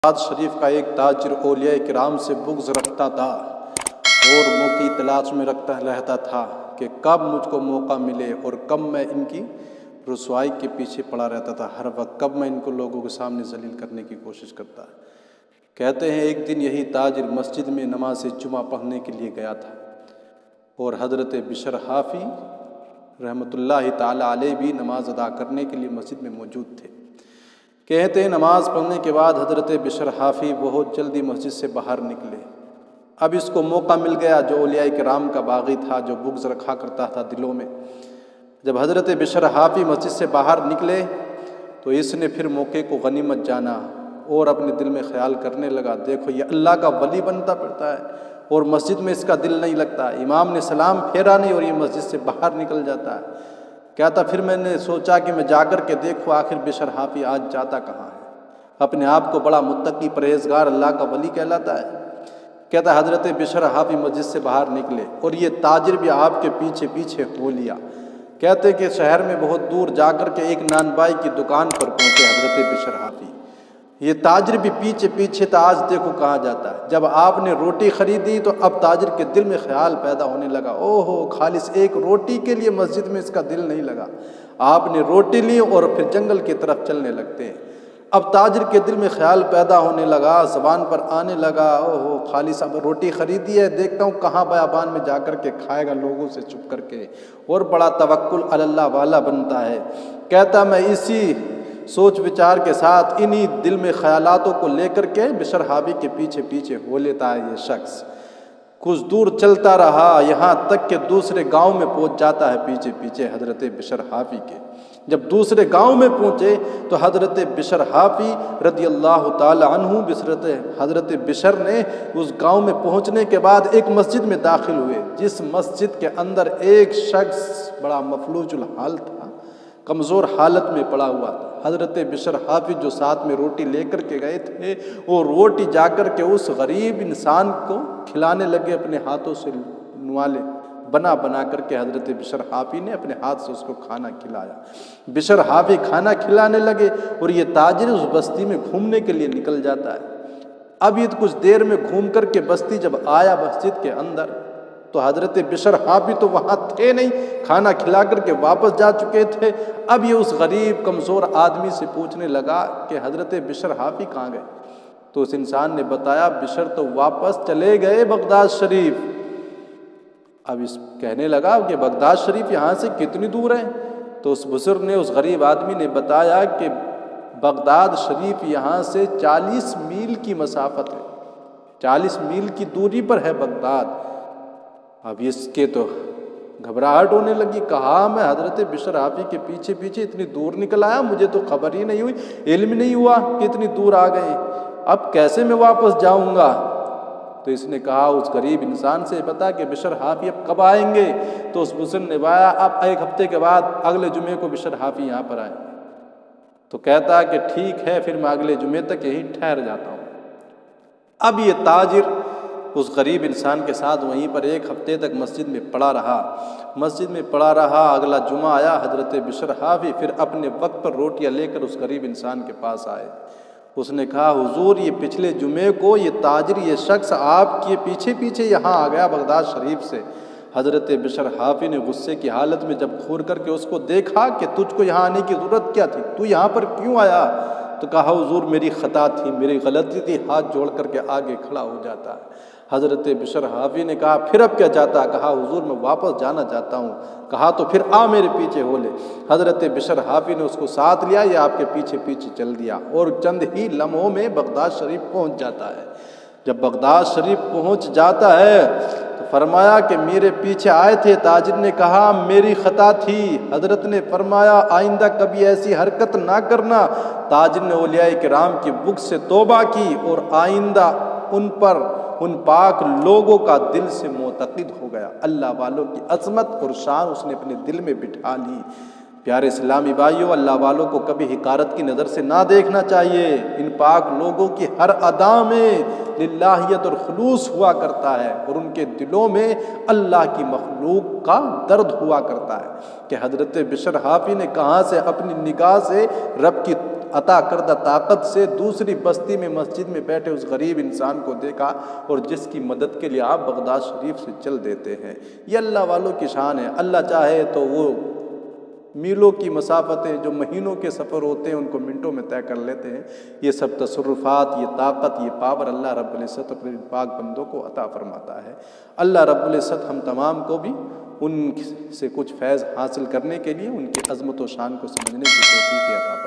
Baghdad شریف کا ایک تاجر اولیاء کرام سے بغض رکھتا تھا اور موقع کی تلاش میں رہتا تھا کہ کب مجھ کو موقع ملے اور کب میں ان کی رسوائی کے پیچھے پڑا رہتا تھا، ہر وقت کب میں ان کو لوگوں کے سامنے ذلیل کرنے کی کوشش کرتا۔ کہتے ہیں ایک دن یہی تاجر مسجد میں نماز جمعہ پڑھنے کے لیے گیا تھا اور حضرت بشر حافی رحمۃ اللہ تعالی علیہ بھی نماز ادا کرنے کے لیے مسجد میں موجود تھے۔ کہتے ہیں نماز پڑھنے کے بعد حضرت بشر حافی بہت جلدی مسجد سے باہر نکلے۔ اب اس کو موقع مل گیا جو اولیاء کرام کا باغی تھا، جو بغض رکھا کرتا تھا دلوں میں۔ جب حضرت بشر حافی مسجد سے باہر نکلے تو اس نے پھر موقع کو غنیمت جانا اور اپنے دل میں خیال کرنے لگا، دیکھو یہ اللہ کا ولی بنتا پڑتا ہے اور مسجد میں اس کا دل نہیں لگتا، امام نے سلام پھیرا نہیں اور یہ مسجد سے باہر نکل جاتا ہے۔ کہتا پھر میں نے سوچا کہ میں جا کر کے دیکھوں آخر بشر حافی آج جاتا کہاں ہے، اپنے آپ کو بڑا متقی پرہیزگار اللہ کا ولی کہلاتا ہے۔ کہتا حضرت بشر حافی مسجد سے باہر نکلے اور یہ تاجر بھی آپ کے پیچھے پیچھے ہو لیا۔ کہتے کہ شہر میں بہت دور جا کر کے ایک نان بائی کی دکان پر پہنچے حضرت بشر حافی، یہ تاجر بھی پیچھے پیچھے تھا، آج دیکھو کہاں جاتا ہے۔ جب آپ نے روٹی خریدی تو اب تاجر کے دل میں خیال پیدا ہونے لگا، اوہ ہو خالص ایک روٹی کے لیے مسجد میں اس کا دل نہیں لگا۔ آپ نے روٹی لی اور پھر جنگل کی طرف چلنے لگتے ہیں۔ اب تاجر کے دل میں خیال پیدا ہونے لگا، زبان پر آنے لگا، اوہ ہو خالص اب روٹی خریدی ہے، دیکھتا ہوں کہاں بیابان میں جا کر کے کھائے گا لوگوں سے چھپ کر کے، اور بڑا توکل علی اللہ والا بنتا ہے۔ کہتا میں اسی سوچ وچار کے ساتھ انہی دل میں خیالاتوں کو لے کر کے بشر حافی کے پیچھے پیچھے ہو لیتا ہے یہ شخص۔ کچھ دور چلتا رہا یہاں تک کہ دوسرے گاؤں میں پہنچ جاتا ہے پیچھے پیچھے حضرت بشر حافی کے۔ جب دوسرے گاؤں میں پہنچے تو حضرت بشر حافی رضی اللہ تعالی عنہ حضرت بشر نے اس گاؤں میں پہنچنے کے بعد ایک مسجد میں داخل ہوئے، جس مسجد کے اندر ایک شخص بڑا مفلوج الحال تھا، کمزور حالت میں پڑا ہوا تھا۔ حضرت بشر حافی جو ساتھ میں روٹی لے کر کے گئے تھے وہ روٹی جا کر کے اس غریب انسان کو کھلانے لگے، اپنے ہاتھوں سے نوالے بنا بنا کر کے حضرت بشر حافی نے اپنے ہاتھ سے اس کو کھانا کھلایا۔ بشر حافی کھانا کھلانے لگے اور یہ تاجر اس بستی میں گھومنے کے لیے نکل جاتا ہے۔ اب یہ کچھ دیر میں گھوم کر کے بستی جب آیا مسجد کے اندر تو حضرت بشر حافی تو وہاں تھے نہیں، کھانا کھلا کر کے واپس جا چکے تھے۔ اب یہ اس غریب کمزور آدمی سے پوچھنے لگا کہ حضرت بشر حافی کہاں گئے؟ تو اس انسان نے بتایا بشر تو واپس چلے گئے بغداد شریف۔ اب اس کہنے لگا کہ بغداد شریف یہاں سے کتنی دور ہے؟ تو اس بزرگ نے، اس غریب آدمی نے بتایا کہ بغداد شریف یہاں سے 40 میل کی مسافت ہے، 40 میل کی دوری پر ہے بغداد۔ اب اس کے تو گھبراہٹ ہونے لگی، کہا میں حضرت بشر حافی کے پیچھے پیچھے اتنی دور نکل آیا، مجھے تو خبر ہی نہیں ہوئی، علم نہیں ہوا کہ اتنی دور آ گئے، اب کیسے میں واپس جاؤں گا؟ تو اس نے کہا اس غریب انسان سے بتا کہ بشر حافی اب کب آئیں گے؟ تو اس بزرگ نے بتایا اب 1 ہفتے کے بعد اگلے جمعے کو بشر حافی یہاں پر آئیں۔ تو کہتا کہ ٹھیک ہے پھر میں اگلے جمعے تک یہیں ٹھہر جاتا ہوں۔ اب یہ تاجر اس غریب انسان کے ساتھ وہیں پر 1 ہفتے تک مسجد میں پڑا رہا۔ اگلا جمعہ آیا، حضرت بشر حافی پھر اپنے وقت پر روٹیاں لے کر اس غریب انسان کے پاس آئے۔ اس نے کہا حضور یہ پچھلے جمعے کو یہ تاجر یہ شخص آپ کے پیچھے پیچھے یہاں آ گیا بغداد شریف سے۔ حضرت بشر حافی نے غصے کی حالت میں جب گھور کر کے اس کو دیکھا کہ تجھ کو یہاں آنے کی ضرورت کیا تھی، تو یہاں پر کیوں آیا؟ تو کہا حضور میری خطا تھی، میری غلطی تھی، ہاتھ جوڑ کر کے آگے کھڑا ہو جاتا ہے۔ حضرت بشر حافی نے کہا پھر اب کیا چاہتا؟ کہا حضور میں واپس جانا چاہتا ہوں۔ کہا تو پھر آ میرے پیچھے ہو لے۔ حضرت بشر حافی نے اس کو ساتھ لیا، یہ آپ کے پیچھے پیچھے چل دیا اور چند ہی لمحوں میں بغداد شریف پہنچ جاتا ہے۔ جب بغداد شریف پہنچ جاتا ہے تو فرمایا کہ میرے پیچھے آئے تھے۔ تاجر نے کہا میری خطا تھی۔ حضرت نے فرمایا آئندہ کبھی ایسی حرکت نہ کرنا۔ تاجر نے اولیاء کرام کی بغض سے توبہ کی اور آئندہ ان پاک لوگوں کا دل سے معتقد ہو گیا۔ اللہ والوں کی عظمت اور شان اس نے اپنے دل میں بٹھا لی۔ پیارے اسلامی بھائیوں، اللہ والوں کو کبھی حقارت کی نظر سے نہ دیکھنا چاہیے۔ ان پاک لوگوں کی ہر ادا میں للہیت اور خلوص ہوا کرتا ہے اور ان کے دلوں میں اللہ کی مخلوق کا درد ہوا کرتا ہے کہ حضرت بشر حافی نے کہاں سے اپنی نگاہ سے رب کی عطا کردہ طاقت سے دوسری بستی میں مسجد میں بیٹھے اس غریب انسان کو دیکھا اور جس کی مدد کے لیے آپ بغداد شریف سے چل دیتے ہیں۔ یہ اللہ والوں کی شان ہے۔ اللہ چاہے تو وہ میلوں کی مسافتیں جو مہینوں کے سفر ہوتے ہیں ان کو منٹوں میں طے کر لیتے ہیں۔ یہ سب تصرفات، یہ طاقت، یہ پاور اللہ رب العزت اپنے پاک بندوں کو عطا فرماتا ہے۔ اللہ رب العزت ہم تمام کو بھی ان سے کچھ فیض حاصل کرنے کے لیے ان کی عظمت و شان کو سمجھنے کی توفیق عطا فرمائے۔